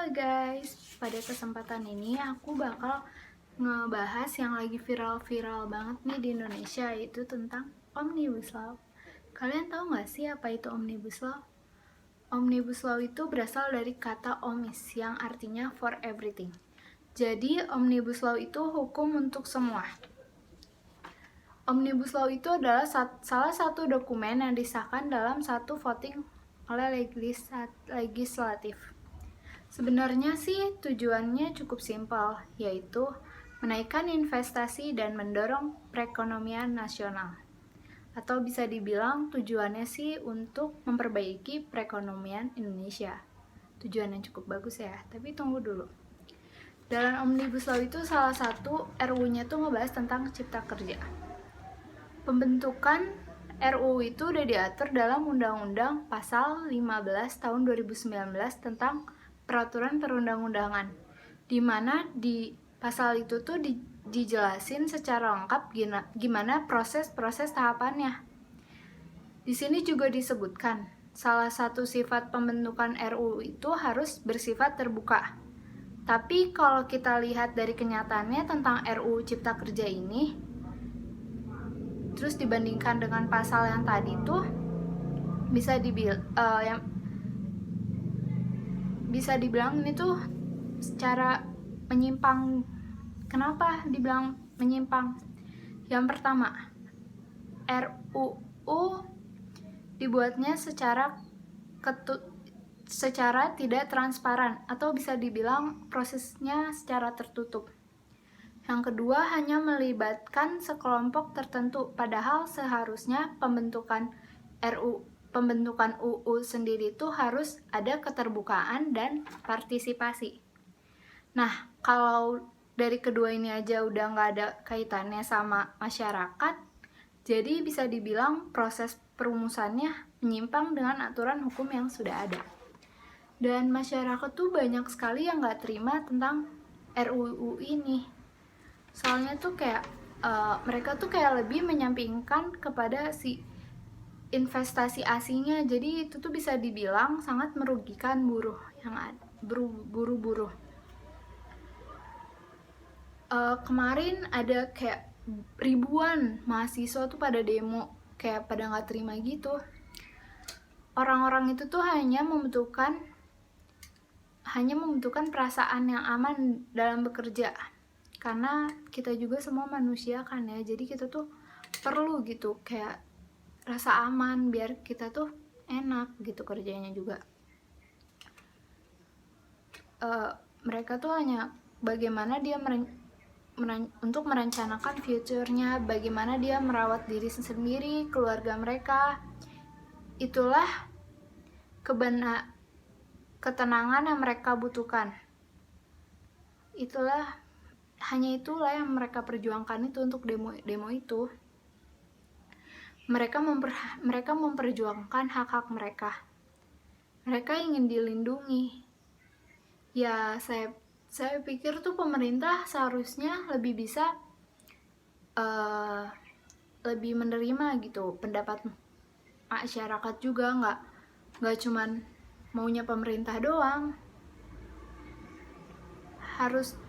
guys, pada kesempatan ini aku bakal ngebahas yang lagi viral-viral banget nih di Indonesia, yaitu tentang Omnibus Law. Kalian tahu nggak sih apa itu Omnibus Law? Omnibus Law itu berasal dari kata omis yang artinya for everything. Jadi Omnibus Law itu hukum untuk semua. Omnibus Law itu adalah salah satu dokumen yang disahkan dalam satu voting oleh legislatif. Sebenarnya sih tujuannya cukup simpel, yaitu menaikkan investasi dan mendorong perekonomian nasional. Atau bisa dibilang tujuannya sih untuk memperbaiki perekonomian Indonesia. Tujuannya cukup bagus ya, tapi tunggu dulu. Dalam Omnibus Law itu salah satu RU-nya tuh ngebahas tentang cipta kerja. Pembentukan RUU itu udah diatur dalam Undang-Undang Pasal 15 tahun 2019 tentang Peraturan Perundang-undangan, di mana di pasal itu tuh dijelasin secara lengkap gimana proses tahapannya. Di sini juga disebutkan salah satu sifat pembentukan RUU itu harus bersifat terbuka. Tapi kalau kita lihat dari kenyataannya tentang RUU Cipta Kerja ini, terus dibandingkan dengan pasal yang tadi tuh bisa dibilang ini tuh secara menyimpang. Kenapa dibilang menyimpang? Yang pertama, RUU dibuatnya secara tidak transparan, atau bisa dibilang prosesnya secara tertutup. Yang kedua, hanya melibatkan sekelompok tertentu, padahal seharusnya pembentukan UU sendiri itu harus ada keterbukaan dan partisipasi. Nah, kalau dari kedua ini aja udah nggak ada kaitannya sama masyarakat, jadi bisa dibilang proses perumusannya menyimpang dengan aturan hukum yang sudah ada. Dan masyarakat tuh banyak sekali yang nggak terima tentang RUU ini. Soalnya tuh kayak mereka tuh kayak lebih menyampingkan kepada si investasi asingnya. Jadi itu tuh bisa dibilang sangat merugikan buruh. Kemarin ada kayak ribuan mahasiswa tuh pada demo, kayak pada nggak terima gitu. Orang-orang itu tuh hanya membutuhkan perasaan yang aman dalam bekerja, karena kita juga semua manusia kan ya, jadi kita tuh perlu gitu kayak rasa aman biar kita tuh enak gitu kerjanya juga. Mereka tuh hanya bagaimana dia untuk merencanakan future-nya, bagaimana dia merawat diri sendiri, keluarga mereka. Itulah ketenangan yang mereka butuhkan. Hanya itulah yang mereka perjuangkan itu untuk demo itu. Mereka memperjuangkan hak-hak mereka. Mereka ingin dilindungi. Ya, saya pikir tuh pemerintah seharusnya lebih bisa lebih menerima gitu pendapat masyarakat juga, nggak cuman maunya pemerintah doang.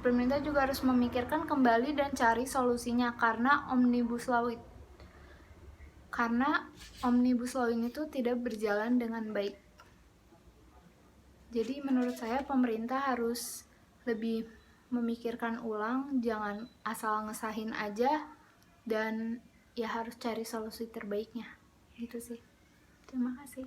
Pemerintah juga harus memikirkan kembali dan cari solusinya, karena Omnibus Law ini tuh tidak berjalan dengan baik. Jadi menurut saya pemerintah harus lebih memikirkan ulang, jangan asal ngesahin aja, dan ya harus cari solusi terbaiknya gitu sih. Terima kasih.